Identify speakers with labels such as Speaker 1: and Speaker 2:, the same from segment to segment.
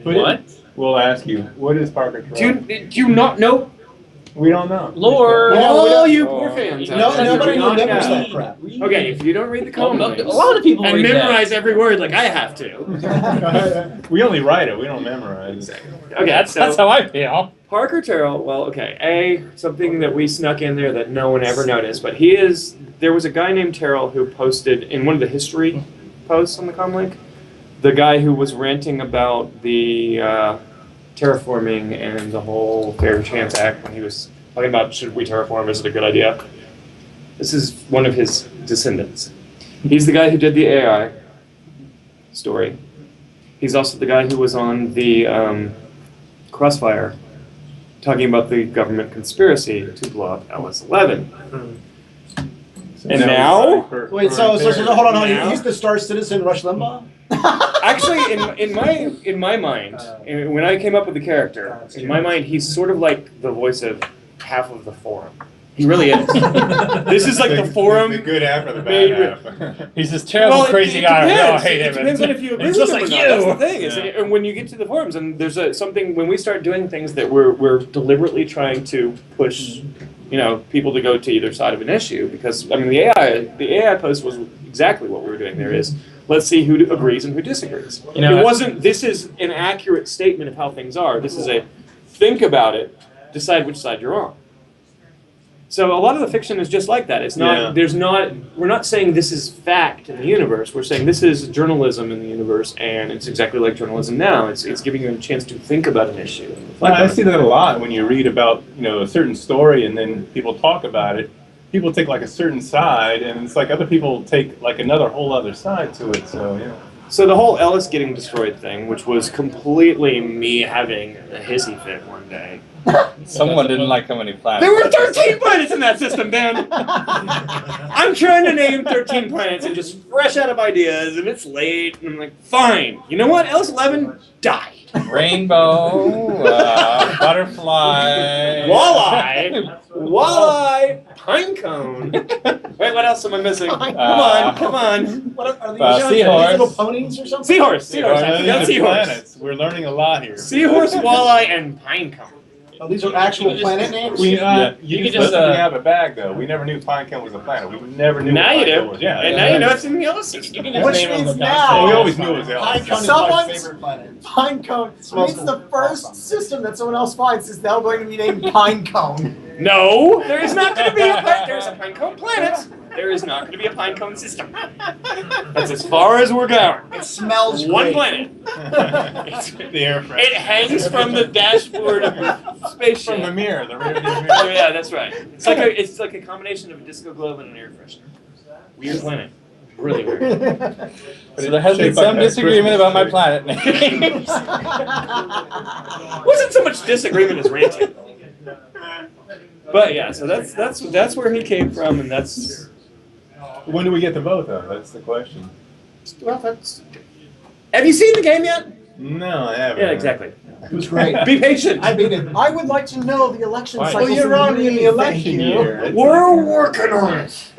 Speaker 1: What?
Speaker 2: We'll ask you. What is Parker Terrell?
Speaker 3: Do you not know?
Speaker 2: We don't know.
Speaker 1: Lore.
Speaker 3: All you poor fans. out there
Speaker 4: Nobody
Speaker 3: do not
Speaker 4: remembers
Speaker 3: know.
Speaker 4: that crap.
Speaker 3: Okay, if you don't read the comments,
Speaker 1: A lot of people
Speaker 3: and
Speaker 1: read that.
Speaker 3: memorize every word like I have to.
Speaker 2: We only write it. We don't memorize it.
Speaker 3: Okay,
Speaker 1: That's how I feel.
Speaker 3: Parker Terrell, well, okay, something that we snuck in there that no one ever noticed, but there was a guy named Terrell who posted in one of the history posts on the Comlink, the guy who was ranting about the terraforming and the whole Fair Chance Act when he was talking about should we terraform, is it a good idea? This is one of his descendants. He's the guy who did the AI story. He's also the guy who was on the Crossfire talking about the government conspiracy to blow up LS-11. And now?
Speaker 4: Wait, so hold on.
Speaker 3: Now?
Speaker 4: He's the Star Citizen Rush Limbaugh?
Speaker 3: Actually, in my mind, when I came up with the character, in my mind, he's sort of like the voice of half of the Forum. He really is. This is like the Forum.
Speaker 2: The good half or the bad half.
Speaker 1: He's this terrible, crazy guy. We all hate him.
Speaker 3: It depends on if you agree
Speaker 1: He's
Speaker 3: with
Speaker 1: just
Speaker 3: him or
Speaker 1: like
Speaker 3: not.
Speaker 1: you.
Speaker 3: That's the thing. Is and when you get to the forums, and there's something when we start doing things that we're deliberately trying to push, people to go to either side of an issue. Because I mean, the AI post was exactly what we were doing. There is. Let's see who agrees and who disagrees. It wasn't. This is an accurate statement of how things are. This is a think about it, decide which side you're on. So a lot of the fiction is just like that. It's not.
Speaker 2: Yeah.
Speaker 3: We're not saying this is fact in the universe. We're saying this is journalism in the universe, and it's exactly like journalism now. It's giving you a chance to think about an issue.
Speaker 2: Well, I see that a lot when you read about a certain story and then people talk about it. People take like a certain side, and it's like other people take like another whole other side to it. So yeah.
Speaker 3: So the whole Ellis getting destroyed thing, which was completely me having a hissy fit one day.
Speaker 1: Someone didn't like how many planets.
Speaker 3: There were 13 planets in that system, Dan! I'm trying to name 13 planets and just fresh out of ideas, and it's late, and I'm like, fine. You know what? Ellis-11 died.
Speaker 1: Rainbow, butterfly,
Speaker 3: Walleye, pinecone. Wait, what else am I missing? Come on.
Speaker 4: What are these
Speaker 1: seahorse.
Speaker 4: little ponies or something?
Speaker 3: Seahorse. I forgot seahorse.
Speaker 2: Planets. We're learning a lot here.
Speaker 3: Seahorse, walleye, and pinecone.
Speaker 4: Oh, these are actual planet names?
Speaker 2: We,
Speaker 1: Yeah.
Speaker 2: you
Speaker 1: You
Speaker 2: just
Speaker 1: could just,
Speaker 2: have a bag though. We never knew Pinecone was a planet. We never knew.
Speaker 3: Now
Speaker 2: what
Speaker 3: you
Speaker 2: Pinecone
Speaker 3: do.
Speaker 2: was. Yeah.
Speaker 3: And now you know it's in the Ellis system.
Speaker 1: You can
Speaker 4: Which
Speaker 1: just name them
Speaker 4: means
Speaker 1: the
Speaker 4: now-
Speaker 2: Well, we
Speaker 1: constellation.
Speaker 2: always knew it was
Speaker 4: Pinecone
Speaker 2: Ellis.
Speaker 4: is my
Speaker 5: Someone's-
Speaker 4: favorite planet.
Speaker 5: Pinecone
Speaker 4: Smells
Speaker 5: means the
Speaker 4: cool.
Speaker 5: first system that someone else finds is now going to be named Pinecone.
Speaker 3: No, there is not going to be a planet. There's a pinecone planet. There is not going to be a pinecone system. That's as far as we're going.
Speaker 5: It smells
Speaker 3: One
Speaker 5: great.
Speaker 3: planet.
Speaker 2: The air freshener.
Speaker 3: It hangs from the dashboard of your spaceship.
Speaker 2: From the mirror, the rear view
Speaker 3: Oh,
Speaker 2: mirror.
Speaker 3: yeah, that's right. It's like a combination of a disco globe and an air freshener. Weird planet. Really weird.
Speaker 1: So there has been
Speaker 2: Shaped like
Speaker 1: some
Speaker 2: that
Speaker 1: disagreement
Speaker 2: Christmas
Speaker 1: about my
Speaker 2: tree.
Speaker 1: planet names.
Speaker 3: Wasn't so much disagreement as ranting. But yeah, so that's where he came from, and that's
Speaker 2: When do we get to vote though? That's the question.
Speaker 3: well, that's. Have you seen the game yet?
Speaker 2: No, I haven't.
Speaker 3: Yeah, exactly.
Speaker 4: It was great.
Speaker 3: Be patient.
Speaker 4: I beat it.
Speaker 5: I would like to know the election
Speaker 2: Well,
Speaker 5: cycle.
Speaker 4: you're already in the election year.
Speaker 2: It's-
Speaker 3: We're working on it.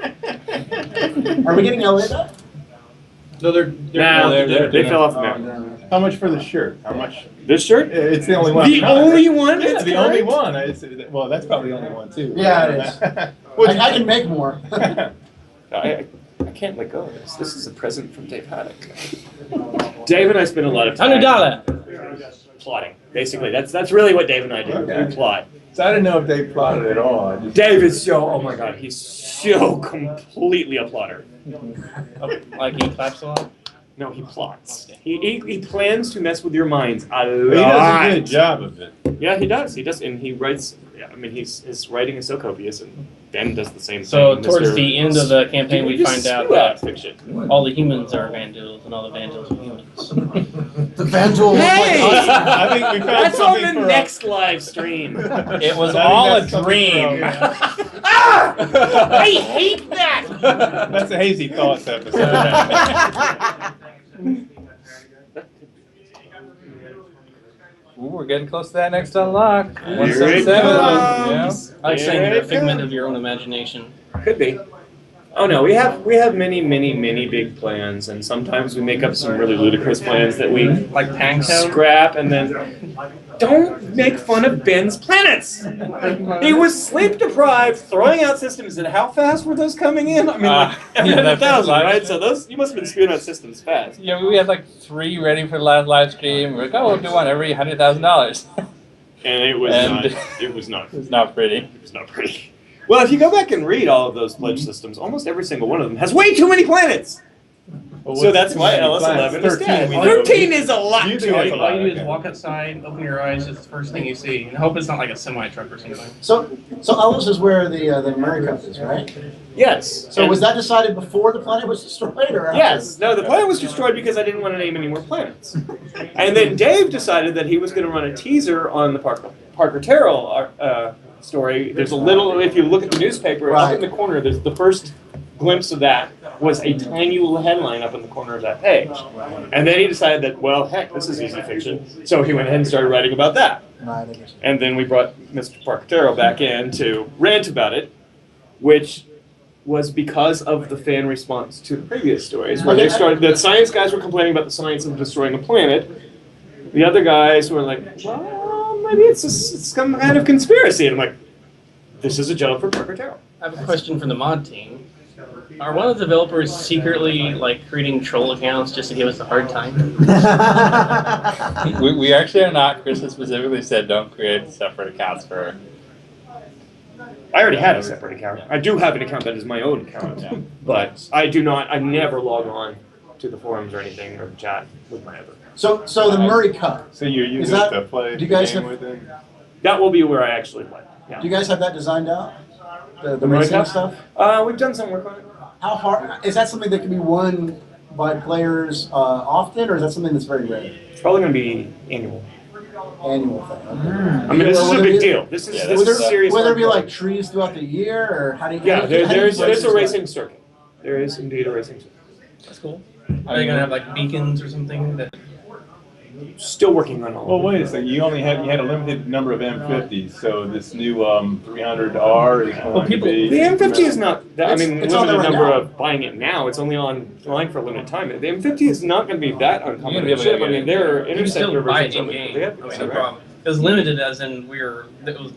Speaker 4: Are we getting Elliot up?
Speaker 2: No, they're
Speaker 3: Nah,
Speaker 1: they're-
Speaker 3: they fell off the map.
Speaker 2: How much for the shirt? How much?
Speaker 3: This shirt?
Speaker 2: It's the only one.
Speaker 3: The only one?
Speaker 2: Yeah,
Speaker 3: That's
Speaker 2: the only
Speaker 3: correct.
Speaker 2: one. Well, that's probably the only one too.
Speaker 4: Yeah, it is. I can make more.
Speaker 3: I can't let go of this. This is a present from Dave Haddock. Dave and I spend a lot of time
Speaker 1: $100.
Speaker 3: plotting. Basically, that's really what Dave and I do.
Speaker 2: Okay.
Speaker 3: We plot.
Speaker 2: So I didn't know if they plotted at all. I just,
Speaker 3: Dave is so, oh my god, he's so completely a plotter.
Speaker 1: Like he claps a lot.
Speaker 3: No, he plots. He plans to mess with your minds a
Speaker 2: he
Speaker 3: lot.
Speaker 2: does a good job of it.
Speaker 3: Yeah, he does. He does, and he writes. Yeah, I mean, his writing is so copious, and Ben does the same
Speaker 6: So
Speaker 3: thing.
Speaker 6: towards
Speaker 3: Mr.
Speaker 6: the end of the campaign, we
Speaker 3: just
Speaker 6: find out
Speaker 3: screw out
Speaker 6: that
Speaker 3: fiction.
Speaker 6: all the humans are vandals and all the vandals are humans.
Speaker 5: The Vandal.
Speaker 3: Hey!
Speaker 2: I think we found
Speaker 3: That's on
Speaker 2: something
Speaker 3: the
Speaker 2: for
Speaker 3: next live stream.
Speaker 1: It was
Speaker 2: I think
Speaker 1: all a
Speaker 2: that's something
Speaker 1: dream.
Speaker 3: I hate that.
Speaker 2: That's a hazy thoughts episode.
Speaker 1: Ooh, we're getting close to that next unlock.
Speaker 3: Here it
Speaker 1: 177. Yeah.
Speaker 3: comes.
Speaker 6: I like saying
Speaker 3: Here
Speaker 6: you're a
Speaker 3: it
Speaker 6: figment
Speaker 3: comes.
Speaker 6: of your own imagination.
Speaker 3: Could be. Oh no, we have many big plans, and sometimes we make up some really ludicrous plans that we
Speaker 6: Like Panko?
Speaker 3: scrap, and then don't make fun of Ben's planets. He was sleep deprived, throwing out systems, and how fast were those coming in? I mean, like every
Speaker 1: yeah, that
Speaker 3: 100,000,
Speaker 1: first
Speaker 3: right?
Speaker 1: live
Speaker 3: So those you must have been spewing out systems fast.
Speaker 1: Yeah, we had like 3 ready for the last live stream. We're like, oh, we'll do one every $100,000.
Speaker 3: And it was
Speaker 1: And-
Speaker 3: not. It was not.
Speaker 1: It's not pretty.
Speaker 3: It was not pretty. Well, if you go back and read all of those pledge systems, almost every single one of them has way too many planets.
Speaker 2: Well,
Speaker 3: So
Speaker 2: what's
Speaker 3: that's why
Speaker 2: too many
Speaker 3: LS11 is
Speaker 2: 13
Speaker 3: dead.
Speaker 2: we know.
Speaker 3: 13 is a lot
Speaker 2: You
Speaker 3: too
Speaker 2: think that's
Speaker 3: many.
Speaker 2: a lot.
Speaker 6: All you do is
Speaker 2: Okay.
Speaker 6: walk outside, open your eyes, it's the first thing you see, and hope it's not like a semi truck or something.
Speaker 4: So Ellis is where the Murray Cup is, right?
Speaker 3: Yes.
Speaker 4: So
Speaker 3: And-
Speaker 4: was that decided before the planet was destroyed, or after?
Speaker 3: Yes. No, the planet was destroyed because I didn't want to name any more planets. And then Dave decided that he was going to run a teaser on the Parker Terrell story. There's a little, if you look at the newspaper, up
Speaker 4: Right.
Speaker 3: in the corner, there's the first glimpse of that was a tiny little headline up in the corner of that page. And then he decided that, well, heck, this is easy fiction. So he went ahead and started writing about that.
Speaker 4: Right, I guess.
Speaker 3: And then we brought Mr. Parker Terrell back in to rant about it, which was because of the fan response to the previous stories, where they started, the science guys were complaining about the science of destroying a planet. The other guys were like, well, maybe it's some kind of conspiracy. And I'm like, this is a job for Parker Terrell.
Speaker 6: I have a question for the mod team. Are one of the developers secretly like creating troll accounts just to give us a hard time?
Speaker 1: We actually are not. Chris has specifically said don't create separate accounts for.
Speaker 3: I already had a separate account. I do have an account that is my own account,
Speaker 1: Yeah.
Speaker 3: but I do not, I never log on to the forums or anything or chat with my other.
Speaker 4: So the Murray Cup.
Speaker 2: So you're
Speaker 4: Is
Speaker 2: using
Speaker 4: that-
Speaker 2: it to play
Speaker 4: do
Speaker 2: the
Speaker 4: you guys
Speaker 2: game
Speaker 4: have-
Speaker 2: with him?
Speaker 3: That will be where I actually play.
Speaker 4: Do
Speaker 3: Yeah.
Speaker 4: you guys have that designed out? The
Speaker 3: Murray
Speaker 4: racing
Speaker 3: Cup?
Speaker 4: stuff.
Speaker 3: We've done some work on it.
Speaker 4: How hard is that? Something that can be won by players often, or is that something that's very rare?
Speaker 3: It's probably going to be annual.
Speaker 4: Annual thing. Okay.
Speaker 3: I mean, this is
Speaker 4: Will
Speaker 3: a
Speaker 4: there
Speaker 3: big
Speaker 4: be-
Speaker 3: deal. This is
Speaker 1: Yeah,
Speaker 3: this
Speaker 4: Will
Speaker 3: is
Speaker 4: there,
Speaker 3: serious.
Speaker 4: will there be
Speaker 3: hardcore.
Speaker 4: like trees throughout the year, or how do you?
Speaker 3: Yeah,
Speaker 4: how do you
Speaker 3: there's
Speaker 4: place
Speaker 3: a
Speaker 4: this?
Speaker 3: racing circuit. There is indeed a racing circuit.
Speaker 6: That's cool. Are they gonna have like beacons or something that?
Speaker 3: Still working on all.
Speaker 2: Well,
Speaker 3: of it.
Speaker 2: wait a second. You had a limited number of M50s, so this new 300R is going
Speaker 6: people-
Speaker 2: to be.
Speaker 3: The M50 is not. I mean,
Speaker 4: It's on there
Speaker 3: limited
Speaker 4: right
Speaker 3: number
Speaker 4: now.
Speaker 3: of buying it now. It's only online for a limited time. The M50 is not going to be that
Speaker 1: You're
Speaker 3: uncommon
Speaker 1: gonna be
Speaker 3: to
Speaker 1: able to
Speaker 3: ship. I
Speaker 1: get
Speaker 3: mean,
Speaker 1: it.
Speaker 3: there are
Speaker 6: You can
Speaker 3: interceptor
Speaker 6: still buy it
Speaker 3: versions
Speaker 6: in
Speaker 3: of it.
Speaker 6: game.
Speaker 3: They
Speaker 6: I
Speaker 3: have
Speaker 6: mean,
Speaker 3: to
Speaker 6: no
Speaker 3: right?
Speaker 6: problem. It was limited as in it was